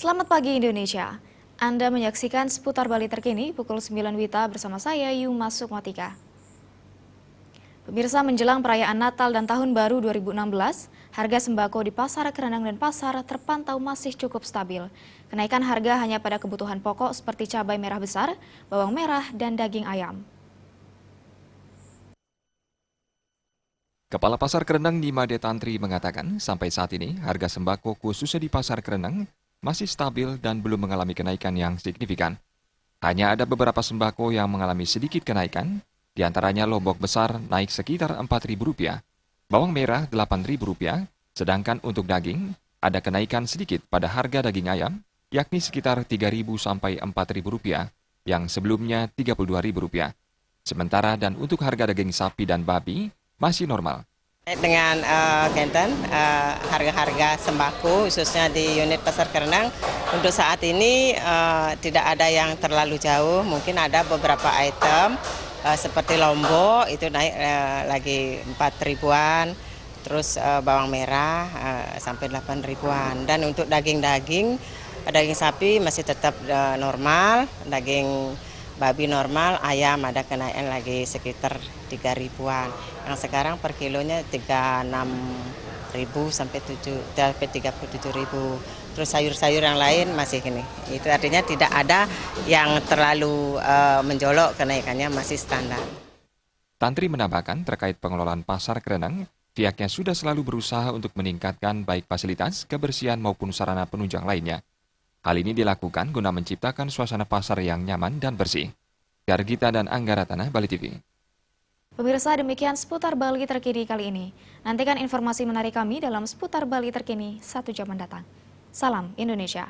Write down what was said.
Selamat pagi Indonesia. Anda menyaksikan seputar Bali terkini pukul 9 WITA bersama saya Yuma Sukmatika. Pemirsa, menjelang perayaan Natal dan Tahun Baru 2016, harga sembako di pasar Kerenang dan pasar terpantau masih cukup stabil. Kenaikan harga hanya pada kebutuhan pokok seperti cabai merah besar, bawang merah, dan daging ayam. Kepala Pasar Kerenang Nimade Tantri mengatakan sampai saat ini harga sembako khususnya di Pasar Kerenang masih stabil dan belum mengalami kenaikan yang signifikan. Hanya ada beberapa sembako yang mengalami sedikit kenaikan, di antaranya lombok besar naik sekitar Rp4.000, bawang merah Rp8.000, sedangkan untuk daging ada kenaikan sedikit pada harga daging ayam, yakni sekitar Rp3.000 sampai Rp4.000, yang sebelumnya Rp32.000. Sementara dan untuk harga daging sapi dan babi masih normal. Dengan harga-harga sembako khususnya di unit Pasar Kerenang untuk saat ini tidak ada yang terlalu jauh. Mungkin ada beberapa item seperti lombok itu naik lagi 4.000-an, terus bawang merah sampai 8.000-an. Dan untuk daging sapi masih tetap normal, daging babi normal, ayam ada kenaikan lagi sekitar 3.000-an. Yang sekarang per kilonya 36.000 sampai 37.000. Terus sayur-sayur yang lain masih gini. Itu artinya tidak ada yang terlalu menjolok, kenaikannya masih standar. Tantri menambahkan terkait pengelolaan Pasar Kerenang, pihaknya sudah selalu berusaha untuk meningkatkan baik fasilitas, kebersihan maupun sarana penunjang lainnya. Hal ini dilakukan guna menciptakan suasana pasar yang nyaman dan bersih. Gargita dan Anggara Tanah, Bali TV. Pemirsa, demikian seputar Bali terkini kali ini. Nantikan informasi menarik kami dalam seputar Bali terkini 1 jam mendatang. Salam Indonesia.